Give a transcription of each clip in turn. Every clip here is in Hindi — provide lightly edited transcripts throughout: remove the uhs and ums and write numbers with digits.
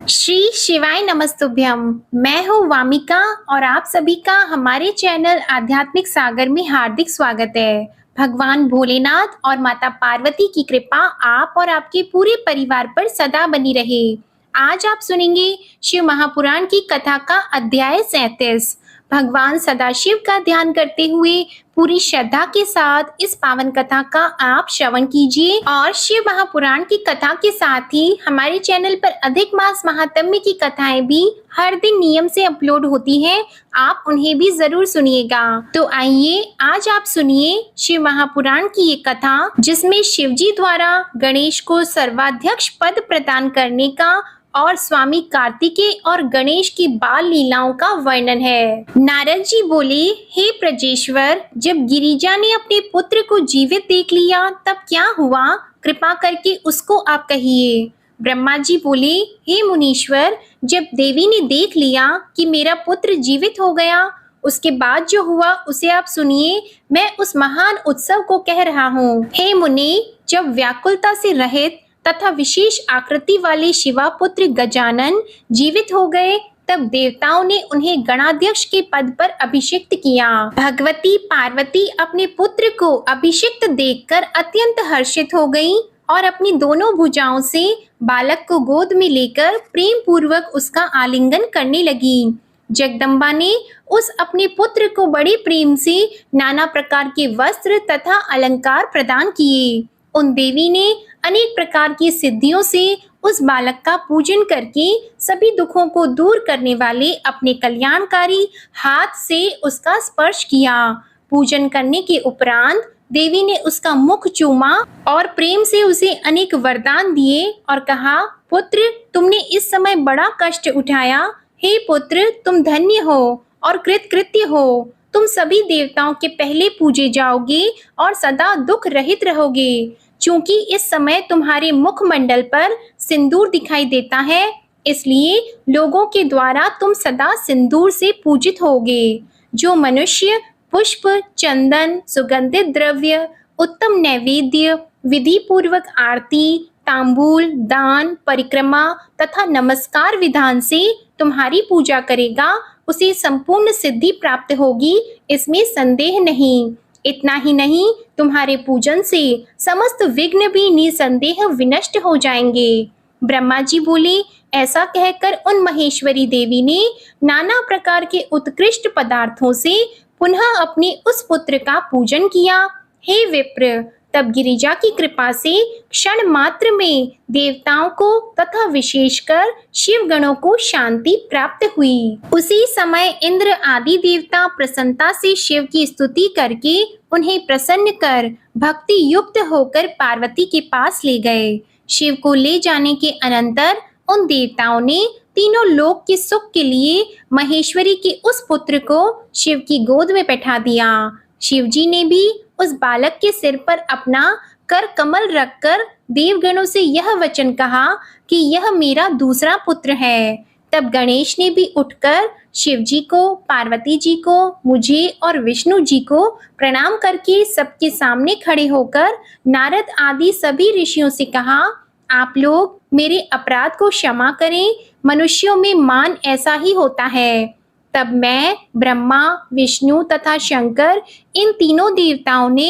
श्री शिवाय नमस्तुभ्यम। मैं हूँ वामिका और आप सभी का हमारे चैनल आध्यात्मिक सागर में हार्दिक स्वागत है। भगवान भोलेनाथ और माता पार्वती की कृपा आप और आपके पूरे परिवार पर सदा बनी रहे। आज आप सुनेंगे शिव महापुराण की कथा का अध्याय 37। भगवान सदाशिव का ध्यान करते हुए पूरी श्रद्धा के साथ इस पावन कथा का आप श्रवण कीजिए और शिव महापुराण की कथा के साथ ही हमारे चैनल पर अधिक मास महात्म्य की कथाएं भी हर दिन नियम से अपलोड होती हैं, आप उन्हें भी जरूर सुनिएगा। तो आइए आज आप सुनिए शिव महापुराण की ये कथा, जिसमें शिवजी द्वारा गणेश को सर्वाध्यक्ष पद प्रदान करने का और स्वामी कार्तिकेय और गणेश की बाल लीलाओं का वर्णन है। नारद जी बोले, हे प्रजेश्वर, जब गिरिजा ने अपने पुत्र को जीवित देख लिया तब क्या हुआ? कृपा करके उसको आप कहिए। ब्रह्मा जी बोले, हे मुनीश्वर, जब देवी ने देख लिया कि मेरा पुत्र जीवित हो गया, उसके बाद जो हुआ उसे आप सुनिए। मैं उस महान उत्सव को कह रहा हूँ। हे मुनि, जब व्याकुलता से रहित तथा विशेष आकृति वाले शिवा पुत्र गजानन जीवित हो गए, तब देवताओं ने उन्हें गणाध्यक्ष के पद पर अभिषिक्त किया। भगवती पार्वती अपने पुत्र को अभिषिक्त देखकर अत्यंत हर्षित हो गईं और अपनी दोनों भुजाओं से बालक को गोद में लेकर प्रेम पूर्वक उसका आलिंगन करने लगी। जगदम्बा ने उस अपने पुत्र को बड़े प्रेम से नाना प्रकार के वस्त्र तथा अलंकार प्रदान किए। उन देवी ने अनेक प्रकार की सिद्धियों से उस बालक का पूजन करके सभी दुखों को दूर करने वाले अपने कल्याणकारी हाथ से उसका स्पर्श किया। पूजन करने के उपरांत देवी ने उसका मुख चूमा और प्रेम से उसे अनेक वरदान दिए और कहा, पुत्र, तुमने इस समय बड़ा कष्ट उठाया। हे पुत्र, तुम धन्य हो और कृतकृत्य हो। तुम सभी देवताओं के पहले पूजे जाओगे और सदा दुख रहित रहोगे। चूंकि इस समय तुम्हारे मुखमंडल पर सिंदूर दिखाई देता है, इसलिए लोगों के द्वारा तुम सदा सिंदूर से पूजित होगे। जो मनुष्य पुष्प, चंदन, सुगंधित द्रव्य, उत्तम नैवेद्य, विधि पूर्वक आरती, तांबूल, दान, परिक्रमा तथा नमस्कार विधान से तुम्हारी पूजा करेगा, उसे संपूर्ण सिद्धि प्राप्त होगी, इसमें संदेह नहीं। इतना ही नहीं, तुम्हारे पूजन से समस्त विघ्न भी निसंदेह विनष्ट हो जाएंगे। ब्रह्मा जी बोले, ऐसा कहकर उन महेश्वरी देवी ने नाना प्रकार के उत्कृष्ट पदार्थों से पुनः अपने उस पुत्र का पूजन किया। हे विप्र, तब गिरिजा की कृपा से क्षण मात्र में देवताओं को तथा विशेषकर शिव गणों को शांति प्राप्त हुई। उसी समय इंद्र आदि देवता प्रसन्नता से शिव की स्तुति करके उन्हें प्रसन्न कर भक्ति युक्त होकर पार्वती के पास ले गए। शिव को ले जाने के अनंतर उन देवताओं ने तीनों लोक के सुख के लिए महेश्वरी के उस पुत्र को शिव की गोद में बैठा दिया। शिव जी ने भी उस बालक के सिर पर अपना कर कमल रखकर देवगणों से यह वचन कहा कि यह मेरा दूसरा पुत्र है। तब गणेश ने भी उठकर शिव जी को, पार्वती जी को, मुझे और विष्णु जी को प्रणाम करके सबके सामने खड़े होकर नारद आदि सभी ऋषियों से कहा, आप लोग मेरे अपराध को क्षमा करें, मनुष्यों में मान ऐसा ही होता है। तब मैं, ब्रह्मा, विष्णु तथा शंकर, इन तीनों देवताओं ने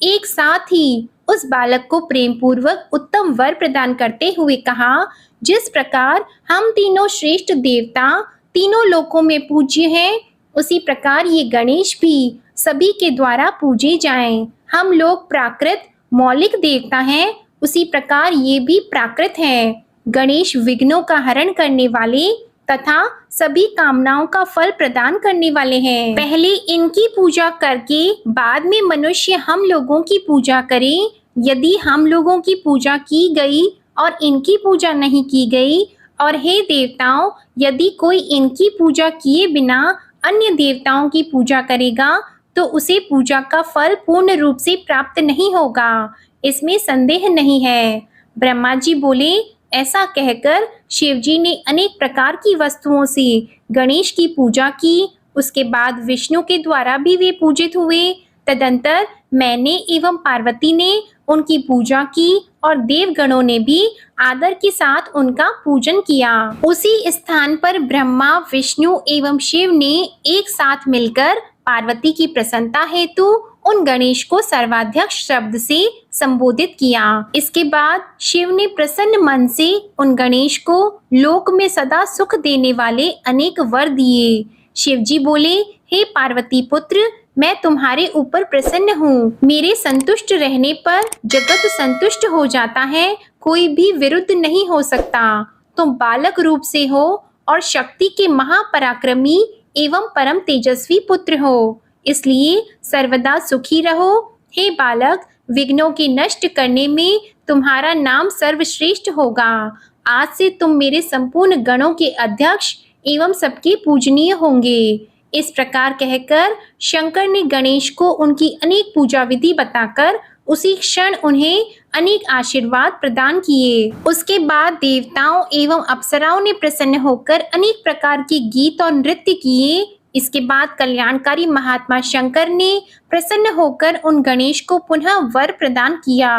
एक साथ ही उस बालक को प्रेम पूर्वक उत्तम वर प्रदान करते हुए कहा, जिस प्रकार हम तीनों श्रेष्ठ देवता तीनों लोकों में पूज्य हैं, उसी प्रकार ये गणेश भी सभी के द्वारा पूजे जाएं। हम लोग प्राकृत मौलिक देवता हैं, उसी प्रकार ये भी प्राकृत हैं। गणेश विघ्नों का हरण करने वाले तथा सभी कामनाओं का फल प्रदान करने वाले हैं। पहले इनकी पूजा करके बाद में मनुष्य हम लोगों की पूजा करें। यदि हम लोगों की पूजा की गई और इनकी पूजा नहीं की गई, और हे देवताओं, यदि कोई इनकी पूजा किए बिना अन्य देवताओं की पूजा करेगा तो उसे पूजा का फल पूर्ण रूप से प्राप्त नहीं होगा, इसमें संदेह नहीं है। ब्रह्मा जी बोले, ऐसा कहकर शिवजी ने अनेक प्रकार की वस्तुओं से गणेश की पूजा की। उसके बाद विष्णु के द्वारा भी वे पूजित हुए। तदंतर मैंने एवं पार्वती ने उनकी पूजा की और देवगणों ने भी आदर के साथ उनका पूजन किया। उसी स्थान पर ब्रह्मा, विष्णु एवं शिव ने एक साथ मिलकर पार्वती की प्रसन्नता हेतु उन गणेश को सर्वाध्यक्ष शब्द से संबोधित किया। इसके बाद शिव ने प्रसन्न मन से उन गणेश को लोक में सदा सुख देने वाले अनेक वर दिए। शिव जी बोले, हे पार्वती पुत्र, मैं तुम्हारे ऊपर प्रसन्न हूँ। मेरे संतुष्ट रहने पर जगत संतुष्ट हो जाता है, कोई भी विरुद्ध नहीं हो सकता। तुम बालक रूप से हो और शक्ति के महापराक्रमी एवं परम तेजस्वी पुत्र हो, इसलिए सर्वदा सुखी रहो। हे बालक, विघ्नों के नष्ट करने में तुम्हारा नाम सर्वश्रेष्ठ होगा। आज से तुम मेरे संपूर्ण गणों के अध्यक्ष एवं सबके पूजनीय होंगे। इस प्रकार कहकर शंकर ने गणेश को उनकी अनेक पूजा विधि बताकर उसी क्षण उन्हें अनेक आशीर्वाद प्रदान किए। उसके बाद देवताओं एवं अप्सराओं ने प्रसन्न होकर अनेक प्रकार के गीत और नृत्य किए। इसके बाद कल्याणकारी महात्मा शंकर ने प्रसन्न होकर उन गणेश को पुनः वर प्रदान किया।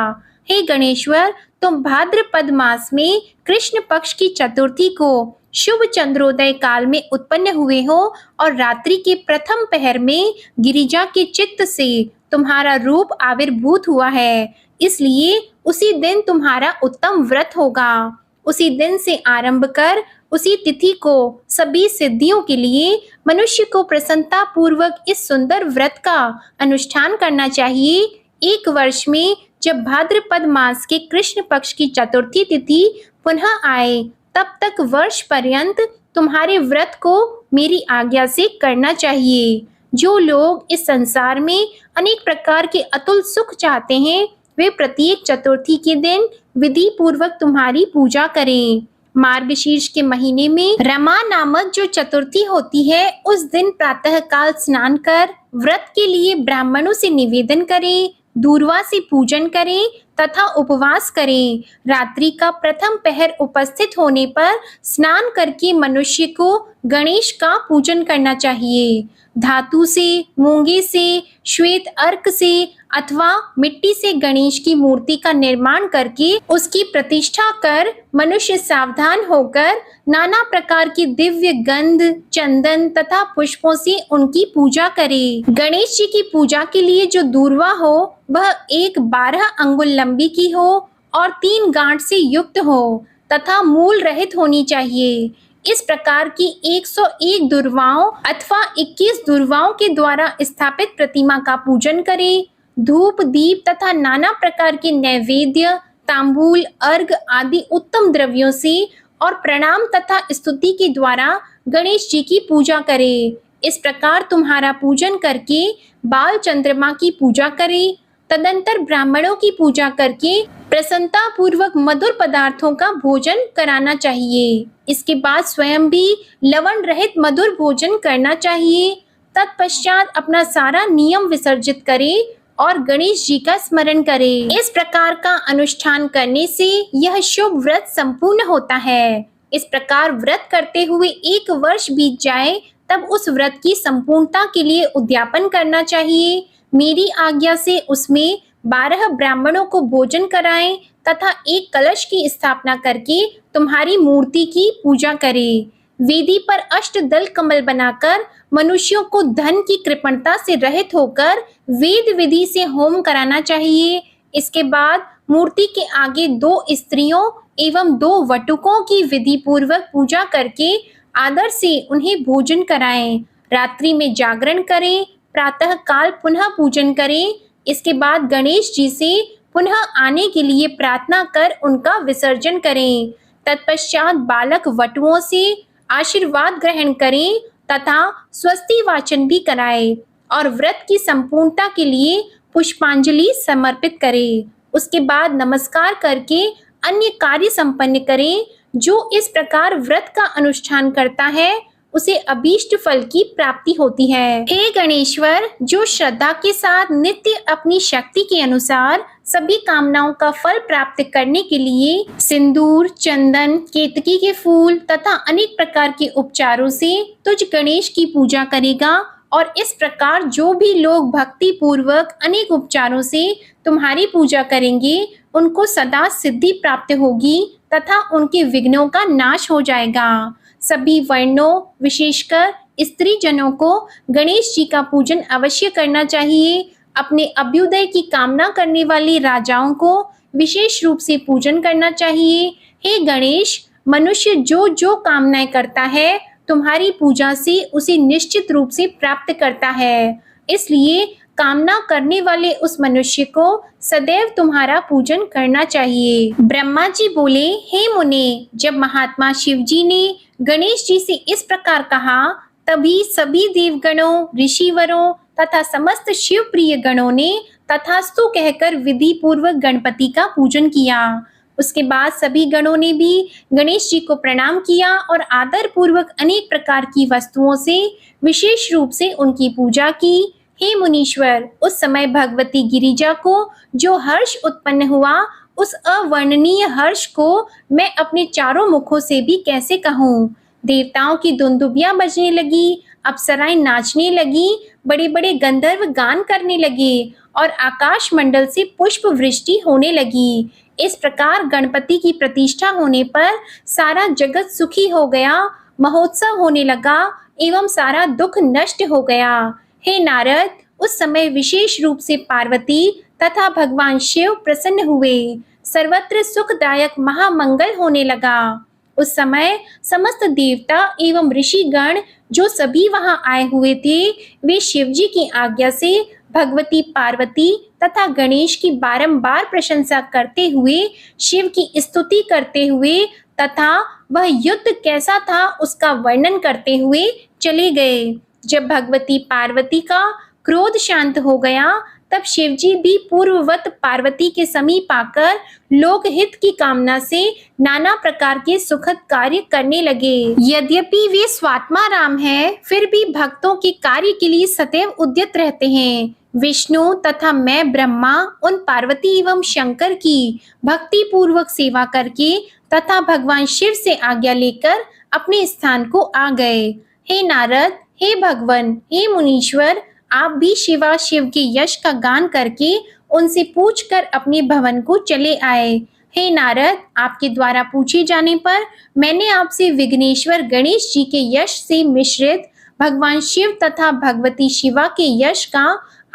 हे गणेश्वर, तुम भाद्रपद मास में कृष्ण पक्ष की चतुर्थी को शुभ चंद्रोदय काल में उत्पन्न हुए हो और रात्रि के प्रथम पहर में गिरिजा के चित्त से तुम्हारा रूप आविर्भूत हुआ है, इसलिए उसी दिन तुम्हारा उत्तम व्रत होगा। उसी दिन से आरंभ कर उसी तिथि को सभी सिद्धियों के लिए मनुष्य को प्रसन्नता पूर्वक इस सुंदर व्रत का अनुष्ठान करना चाहिए। एक वर्ष में जब भाद्रपद मास के कृष्ण पक्ष की चतुर्थी तिथि पुनः आए, तब तक वर्ष पर्यंत तुम्हारे व्रत को मेरी आज्ञा से करना चाहिए। जो लोग इस संसार में अनेक प्रकार के अतुल सुख चाहते हैं, वे प्रत्येक चतुर्थी के दिन विधि पूर्वक तुम्हारी पूजा करें। मार्गशीर्ष के महीने में रमा नामक जो चतुर्थी होती है, उस दिन प्रातःकाल स्नान कर व्रत के लिए ब्राह्मणों से निवेदन करें, दूर्वा से पूजन करें तथा उपवास करें। रात्रि का प्रथम पहर उपस्थित होने पर स्नान करके मनुष्य को गणेश का पूजन करना चाहिए। धातु से, मूंगे से, श्वेत अर्क से अथवा मिट्टी से गणेश की मूर्ति का निर्माण करके उसकी प्रतिष्ठा कर मनुष्य सावधान होकर नाना प्रकार की दिव्य गंध, चंदन तथा पुष्पों से उनकी पूजा करे। गणेश जी की पूजा के लिए जो दूर्वा हो वह 12 अंगुल लंबी की हो और 3 गांठ से युक्त हो तथा मूल रहित होनी चाहिए। इस प्रकार की 101 दुर्वाओं अथवा 21 दुर्वाओं के द्वारा स्थापित प्रतिमा का पूजन करें। धूप, दीप तथा नाना प्रकार के नैवेद्य, तांबूल, अर्घ आदि उत्तम द्रव्यों से और प्रणाम तथा स्तुति के द्वारा गणेश जी की पूजा करें। इस प्रकार तुम्हारा पूजन करके बाल चंद्रमा की पूजा करें। तदंतर ब्राह्मणों की पूजा करके प्रसन्नता पूर्वक मधुर पदार्थों का भोजन कराना चाहिए। इसके बाद स्वयं भी लवण रहित मधुर भोजन करना चाहिए। तत्पश्चात अपना सारा नियम विसर्जित करें और गणेश जी का स्मरण करें। इस प्रकार का अनुष्ठान करने से यह शुभ व्रत संपूर्ण होता है। इस प्रकार व्रत करते हुए 1 वर्ष बीत जाए तब उस व्रत की संपूर्णता के लिए उद्यापन करना चाहिए। मेरी आज्ञा से उसमें 12 ब्राह्मणों को भोजन कराएं तथा एक कलश की स्थापना करके तुम्हारी मूर्ति की पूजा करें। वेदी पर अष्टदल कमल बनाकर मनुष्यों को धन की कृपणता से रहित होकर वेद विधि से होम कराना चाहिए। इसके बाद मूर्ति के आगे 2 स्त्रियों एवं 2 वटुकों की विधि पूर्वक पूजा करके आदर से उन्हें भोजन कराएं। रात्रि में जागरण करें, प्रातः काल पुनः पूजन करें। इसके बाद गणेश जी से पुनः आने के लिए प्रार्थना कर उनका विसर्जन करें। तत्पश्चात बालक वटुओं से आशीर्वाद ग्रहण करें तथा स्वस्ति वाचन भी कराएं और व्रत की संपूर्णता के लिए पुष्पांजलि समर्पित करें। उसके बाद नमस्कार करके अन्य कार्य संपन्न करें। जो इस प्रकार व्रत का अनुष्ठान करता है उसे अभीष्ट फल की प्राप्ति होती है। हे गणेश्वर, जो श्रद्धा के साथ नित्य अपनी शक्ति के अनुसार सभी कामनाओं का फल प्राप्त करने के लिए सिंदूर, चंदन, केतकी के फूल तथा अनेक प्रकार के उपचारों से तुझ गणेश की पूजा करेगा और इस प्रकार जो भी लोग भक्ति पूर्वक अनेक उपचारों से तुम्हारी पूजा करेंगे, उनको सदा सिद्धि प्राप्त होगी तथा उनके विघ्नों का नाश हो जाएगा। सभी वर्णों, विशेषकर स्त्री जनों को गणेश जी का पूजन अवश्य करना चाहिए। अपने अभ्युदय की कामना करने वाले राजाओं को विशेष रूप से पूजन करना चाहिए। हे गणेश, मनुष्य जो जो कामनाएं करता है, तुम्हारी पूजा से उसे निश्चित रूप से प्राप्त करता है। इसलिए कामना करने वाले उस मनुष्य को सदैव तुम्हारा पूजन करना चाहिए। ब्रह्मा जी बोले, हे मुने, जब महात्मा शिव जी ने गणेश जी से इस प्रकार कहा, तभी सभी देवगणों, ऋषिवरों तथा समस्त शिव प्रिय गणों ने तथास्तु कहकर विधि पूर्वक गणपति का पूजन किया। उसके बाद सभी गणों ने भी गणेश जी को प्रणाम किया और आदर पूर्वक अनेक प्रकार की वस्तुओं से विशेष रूप से उनकी पूजा की। हे मुनीश्वर, उस समय भगवती गिरिजा को जो हर्ष उत्पन्न हुआ, उस अवर्णनीय हर्ष को मैं अपने चारों मुखों से भी कैसे कहूँ। देवताओं की दुंदुभियां बजने लगी, अप्सराएं नाचने लगी, बड़े बड़े गंधर्व गान करने लगे और आकाश मंडल से पुष्प वृष्टि होने लगी। इस प्रकार गणपति की प्रतिष्ठा होने पर सारा जगत सुखी हो गया, महोत्सव होने लगा एवं सारा दुख नष्ट हो गया। हे नारद, उस समय विशेष रूप से पार्वती तथा भगवान शिव प्रसन्न हुए। सर्वत्र सुखदायक महामंगल होने लगा। उस समय समस्त देवता एवं ऋषिगण जो सभी वहां आए हुए थे, वे शिवजी की आज्ञा से भगवती पार्वती तथा गणेश की बारंबार प्रशंसा करते हुए, शिव की स्तुति करते हुए तथा वह युद्ध कैसा था उसका वर्णन करते हुए चले गए। जब भगवती पार्वती का क्रोध शांत हो गया, तब शिवजी भी पूर्ववत पार्वती के समीप आकर लोकहित की कामना से नाना प्रकार के सुखद कार्य करने लगे। यद्यपि वे स्वात्मा राम हैं, फिर भी भक्तों के कार्य के लिए सदैव उद्यत रहते हैं। विष्णु तथा मैं ब्रह्मा उन पार्वती एवं शंकर की भक्ति पूर्वक सेवा करके तथा भगवान शिव से आज्ञा लेकर अपने स्थान को आ गए। हे नारद, हे भगवान, हे मुनीश्वर, आप भी शिवा शिव के यश का गान करके उनसे पूछकर अपने भवन को चले आए। हे नारद, आपके द्वारा पूछे जाने पर मैंने आपसे विघ्नेश्वर गणेश जी के यश से मिश्रित भगवान शिव तथा भगवती शिवा के यश का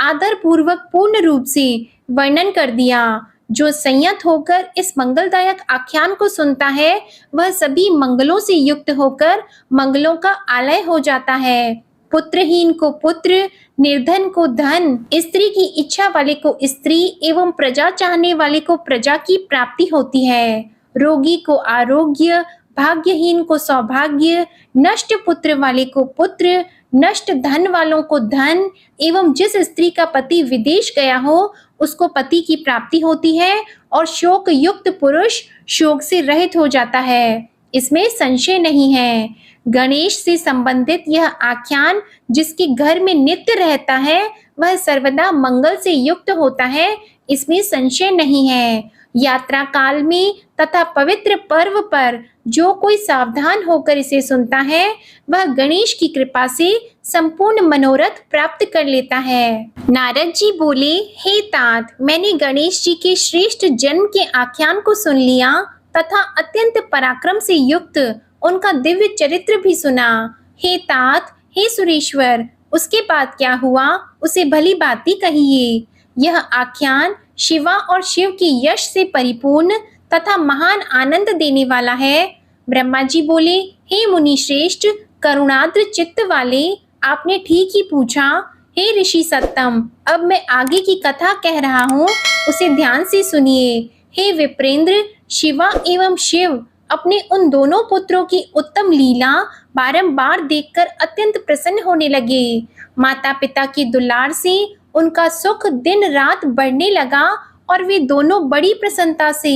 आदर पूर्वक पूर्ण रूप से वर्णन कर दिया। जो संयत होकर इस मंगलदायक आख्यान को सुनता है, वह सभी मंगलों से युक्त होकर मंगलों का आलय हो जाता है। पुत्रहीन को पुत्र, निर्धन को धन, स्त्री की इच्छा वाले को स्त्री एवं प्रजा चाहने वाले को प्रजा की प्राप्ति होती है। रोगी को आरोग्य, भाग्यहीन को सौभाग्य, नष्ट पुत्र वाले को पुत्र, नष्ट धन वालों को धन एवं जिस स्त्री का पति विदेश गया हो उसको पति की प्राप्ति होती है और शोक युक्त पुरुष शोक से रहित हो जाता है। इसमें संशय नहीं है। गणेश से संबंधित यह आख्यान जिसके घर में नित्य रहता है, वह सर्वदा मंगल से युक्त होता है, इसमें संशय नहीं है। यात्रा काल में तथा पवित्र पर्व पर जो कोई सावधान होकर इसे सुनता है, वह गणेश की कृपा से संपूर्ण मनोरथ प्राप्त कर लेता है। नारद जी बोले, हे तात, मैंने गणेश जी के श्रेष्ठ जन्म के आख्यान को सुन लिया तथा अत्यंत पराक्रम से युक्त उनका दिव्य चरित्र भी सुना। हे तात, हे सुरेश्वर, उसके बाद क्या हुआ, उसे भली बात ही कहिए। यह आख्यान शिवा और शिव की यश से परिपूर्ण तथा महान आनंद देने वाला है। ब्रह्मा जी बोले, हे मुनि श्रेष्ठ, करुणाद्र चित्त वाले, आपने ठीक ही पूछा। हे ऋषि सत्तम, अब मैं आगे की कथा कह रहा हूँ, उसे ध्यान से सुनिए। हे विप्रेंद्र, शिवा एवं शिव अपने उन दोनों पुत्रों की उत्तम लीला बारंबार देखकर अत्यंत प्रसन्न होने लगे। माता पिता के दुलार से उनका सुख दिन रात बढ़ने लगा और वे दोनों बड़ी प्रसन्नता से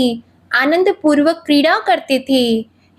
आनंद पूर्वक क्रीड़ा करते थे।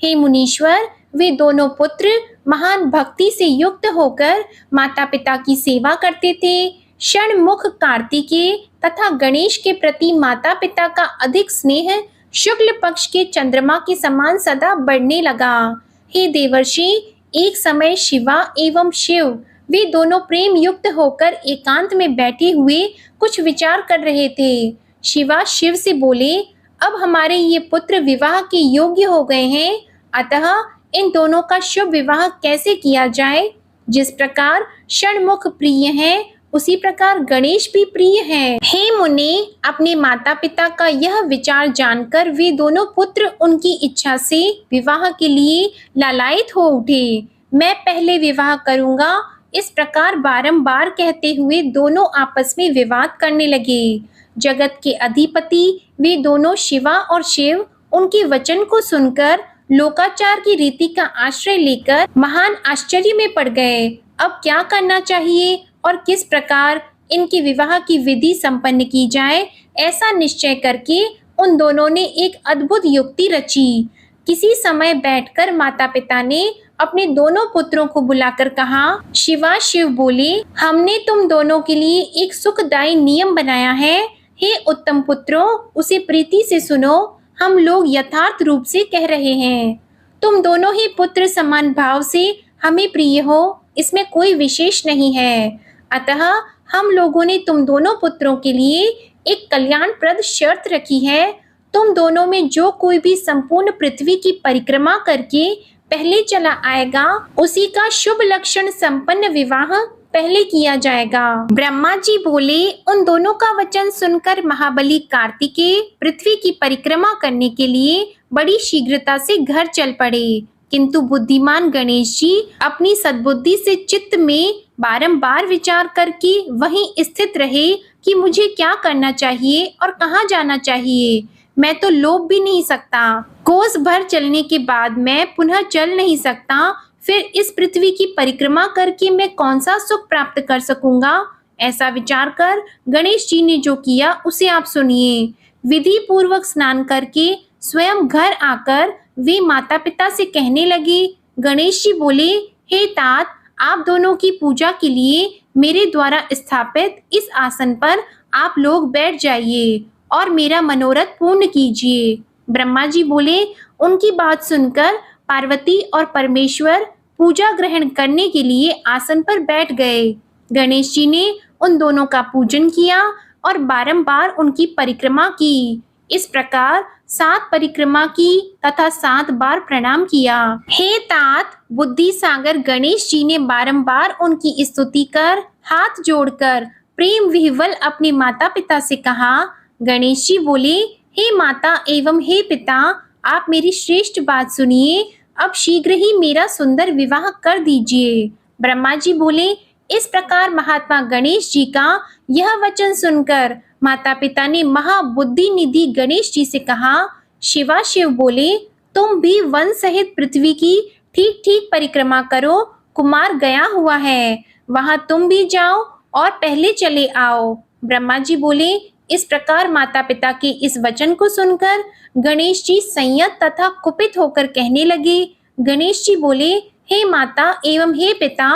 हे मुनीश्वर, वे दोनों पुत्र महान भक्ति से युक्त होकर माता पिता की सेवा करते थे। षणमुख कार्तिकेय तथा गणेश के प्रति माता पिता का अधिक स्नेह शुक्ल पक्ष के चंद्रमा के समान सदा बढ़ने लगा। हे देवर्षि, एक समय शिवा एवं शिव वे दोनों प्रेम युक्त होकर एकांत में बैठे हुए कुछ विचार कर रहे थे। शिवा शिव से बोले, अब हमारे ये पुत्र विवाह के योग्य हो गए हैं, अतः इन दोनों का शुभ विवाह कैसे किया जाए। जिस प्रकार षणमुख प्रिय है, उसी प्रकार गणेश भी प्रिय है। हे मुने, अपने माता पिता का यह विचार जानकर वे दोनों पुत्र उनकी इच्छा से विवाह के लिए लालायित हो उठे। मैं पहले विवाह करूंगा, इस प्रकार बारंबार कहते हुए दोनों आपस में विवाद करने लगे। जगत के अधिपति वे दोनों शिवा और शिव उनके वचन को सुनकर लोकाचार की रीति का आश्रय लेकर महान आश्चर्य में पड़ गए। अब क्या करना चाहिए और किस प्रकार इनके विवाह की विधि संपन्न की जाए, ऐसा निश्चय करके उन दोनों ने एक अद्भुत युक्ति रची। किसी समय बैठकर माता पिता ने अपने दोनों पुत्रों को बुलाकर कहा, शिवा शिव बोले, हमने तुम दोनों के लिए एक सुखदायी नियम बनाया है। हे उत्तम पुत्रों, उसे प्रीति से सुनो। हम लोग यथार्थ रूप से कह रहे हैं। तुम दोनों ही पुत्र समान भाव से हमें प्रिय हो, इसमें कोई विशेष नहीं है। अतः हम लोगों ने तुम दोनों पुत्रों के लिए एक कल्याणप्रद शर्त रखी है। तुम दोनों में जो कोई भी संपूर्ण पृथ्वी की परिक्रमा करके पहले चला आएगा, उसी का शुभ लक्षण संपन्न विवाह पहले किया जाएगा। ब्रह्मा जी बोले, उन दोनों का वचन सुनकर महाबली कार्तिकेय पृथ्वी की परिक्रमा करने के लिए बड़ी शीघ्रता से घर चल पड़े। किंतु बुद्धिमान गणेश जी अपनी सद्बुद्धि से चित्त में बारंबार विचार करके वहीं स्थित रहे कि मुझे क्या करना चाहिए और कहाँ जाना चाहिए। मैं तो लोभ भी नहीं सकता, कोस भर चलने के बाद मैं पुनः चल नहीं सकता, फिर इस पृथ्वी की परिक्रमा करके मैं कौन सा सुख प्राप्त कर सकूंगा। ऐसा विचार कर गणेश जी ने जो किया उसे आप सुनिए। विधि पूर्वक स्नान करके स्वयं घर आकर वे माता पिता से कहने लगे। गणेश जी बोले, हे तात, आप दोनों की पूजा के लिए मेरे द्वारा स्थापित इस आसन पर आप लोग बैठ जाइए और मेरा मनोरथ पूर्ण कीजिए। ब्रह्मा जी बोले, उनकी बात सुनकर पार्वती और परमेश्वर पूजा ग्रहण करने के लिए आसन पर बैठ गए। गणेश जी ने उन दोनों का पूजन किया और बारंबार उनकी परिक्रमा की। इस प्रकार 7 परिक्रमा की तथा 7 बार प्रणाम किया। हे तात, बुद्धि सागर गणेश जी ने बारंबार उनकी स्तुति कर हाथ जोड़कर प्रेम विह्वल अपने माता पिता से कहा। गणेश जी बोले, हे माता एवं हे पिता, आप मेरी श्रेष्ठ बात सुनिए। अब शीघ्र ही मेरा सुंदर विवाह कर दीजिए। ब्रह्मा जी बोले, इस प्रकार महात्मा गणेश जी का यह वचन सुनकर माता पिता ने महाबुद्धि निधि गणेश जी से कहा। शिवा शिव बोले, तुम भी वन सहित पृथ्वी की ठीक ठीक परिक्रमा करो। कुमार गया हुआ है, वहां तुम भी जाओ और पहले चले आओ। ब्रह्मा जी बोले, इस प्रकार माता पिता के इस वचन को सुनकर गणेश जी संयत तथा कुपित होकर कहने लगे। गणेश जी बोले, हे माता एवं हे पिता,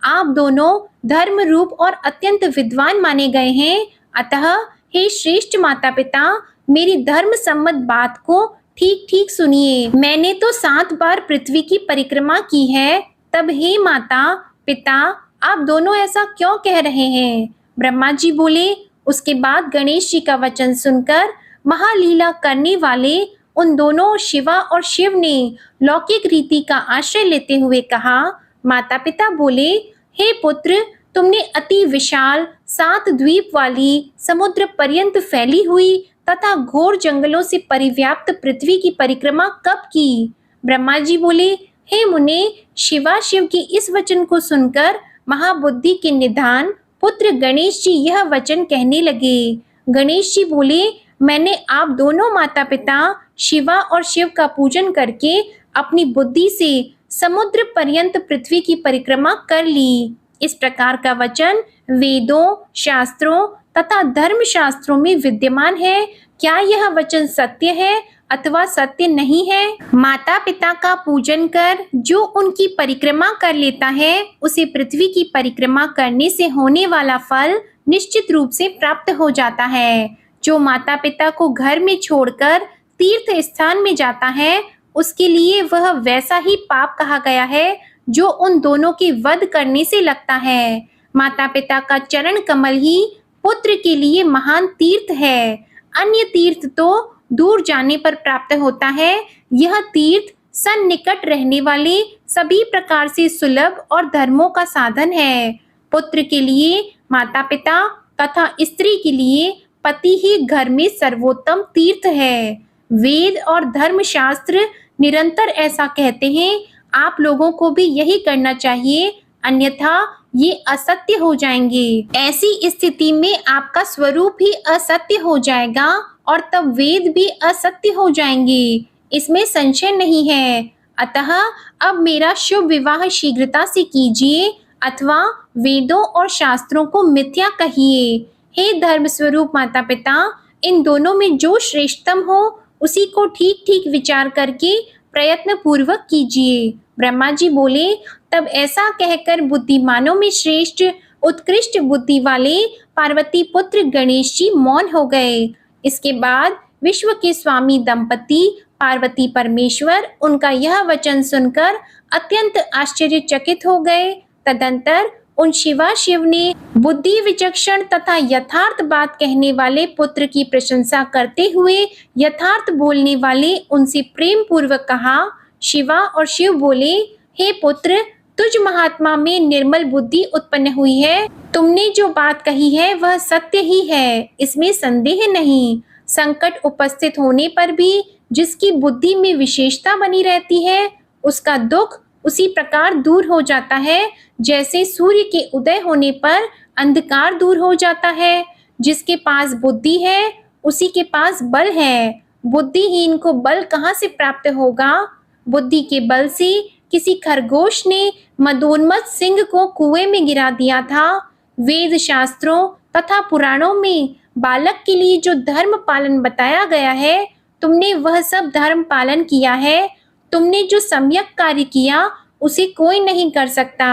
आप दोनों धर्म रूप और अत्यंत विद्वान माने गए हैं, अतः हे श्रेष्ठ माता पिता, मेरी धर्म सम्मत बात को ठीक ठीक सुनिए। मैंने तो 7 बार पृथ्वी की परिक्रमा की है, तब हे माता पिता, आप दोनों ऐसा क्यों कह रहे हैं। ब्रह्मा जी बोले, उसके बाद गणेश जी का वचन सुनकर महालीला करने वाले उन दोनों शिवा और शिव ने लौकिक रीति का आश्रय लेते हुए कहा। माता पिता बोले, हे पुत्र, तुमने अति विशाल 7 द्वीप वाली समुद्र पर्यंत फैली हुई तथा घोर जंगलों से परिव्याप्त पृथ्वी की परिक्रमा कब की। ब्रह्मा जी बोले, हे मुने, शिवा शिव के इस वचन को सुनकर महाबुद्धि के निधान पुत्र गणेश जी यह वचन कहने लगे। गणेश जी बोले, मैंने आप दोनों माता पिता शिवा और शिव का पूजन करके अपनी बुद्धि से समुद्र पर्यंत पृथ्वी की परिक्रमा कर ली। इस प्रकार का वचन वेदों, शास्त्रों तथा धर्म शास्त्रों में विद्यमान है। क्या यह वचन सत्य है अथवा सत्य नहीं है। माता पिता का पूजन कर जो उनकी परिक्रमा कर लेता है, उसे पृथ्वी की परिक्रमा करने से होने वाला फल निश्चित रूप से प्राप्त हो जाता है। जो माता पिता को घर में छोड़कर तीर्थ स्थान में जाता है, उसके लिए वह वैसा ही पाप कहा गया है जो उन दोनों के वध करने से लगता है। माता पिता का चरण कमल ही पुत्र के लिए महान तीर्थ है। अन्य तीर्थ तो दूर जाने पर प्राप्त होता है। यह तीर्थ सन्निकट रहने वाले सभी प्रकार से सुलभ और धर्मों का साधन है। पुत्र के लिए माता पिता तथा स्त्री के लिए पति ही घर में सर्वोत्तम तीर्थ है। वेद और धर्मशास्त्र निरंतर ऐसा कहते हैं। आप लोगों को भी यही करना चाहिए, अन्यथा ये असत्य हो जाएंगे। ऐसी स्थिति में आपका स्वरूप ही असत्य हो जाएगा और तब वेद भी असत्य हो जाएंगे, इसमें संशय नहीं है। अतः अब मेरा शुभ विवाह शीघ्रता से कीजिए अथवा वेदों और शास्त्रों को मिथ्या कहिए। हे धर्म स्वरूप माता पिता, इन दोनों में जो श्रेष्ठतम हो उसी को ठीक ठीक विचार करके प्रयत्न पूर्वक कीजिए। ब्रह्मा जी बोले, तब ऐसा कहकर बुद्धिमानों में श्रेष्ठ उत्कृष्ट बुद्धि वाले पार्वती पुत्र गणेश जी मौन हो गए। इसके बाद विश्व के स्वामी दंपति पार्वती परमेश्वर उनका यह वचन सुनकर अत्यंत आश्चर्यचकित हो गए। तदंतर उन शिवा शिव ने बुद्धि विचक्षण तथा यथार्थ बात कहने वाले पुत्र की प्रशंसा करते हुए यथार्थ बोलने वाले उनसे प्रेम पूर्वक कहा। शिवा और शिव बोले, हे पुत्र, तुझ महात्मा में निर्मल बुद्धि उत्पन्न हुई है। तुमने जो बात कही है वह सत्य ही है, इसमें संदेह नहीं। संकट उपस्थित होने पर भी जिसकी बुद्धि में विशेषता बनी रहती है उसका दुख उसी प्रकार दूर हो जाता है जैसे सूर्य के उदय होने पर अंधकार दूर हो जाता है। जिसके पास बुद्धि है उसी के पास बल है। बुद्धिहीन को बल कहाँ से प्राप्त होगा? बुद्धि के बल से किसी खरगोश ने मदोन्मत्त सिंह को कुएं में गिरा दिया था। वेद शास्त्रों तथा पुराणों में बालक के लिए जो धर्म पालन बताया गया है, तुमने वह सब धर्म पालन किया है। तुमने जो सम्यक कार्य किया उसे कोई नहीं कर सकता।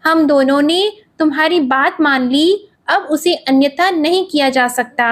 हम दोनों ने तुम्हारी बात मान ली, अब उसे अन्यथा नहीं किया जा सकता।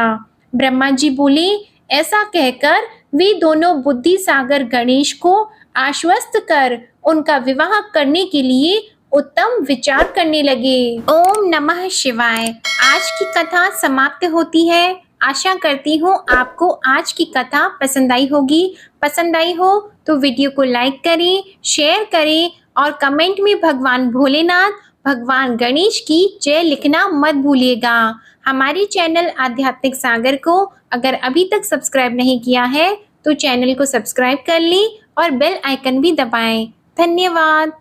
ब्रह्मा जी बोले, ऐसा कहकर वे दोनों बुद्धि सागर गणेश को आश्वस्त कर उनका विवाह करने के लिए उत्तम विचार करने लगे। ओम नमः शिवाय। आज की कथा समाप्त होती है। आशा करती हूँ आपको आज की कथा पसंद आई होगी। पसंद आई हो तो वीडियो को लाइक करें, शेयर करें और कमेंट में भगवान भोलेनाथ, भगवान गणेश की जय लिखना मत भूलिएगा। हमारे चैनल आध्यात्मिक सागर को अगर अभी तक सब्सक्राइब नहीं किया है तो चैनल को सब्सक्राइब कर लें और बेल आइकन भी दबाएं। धन्यवाद।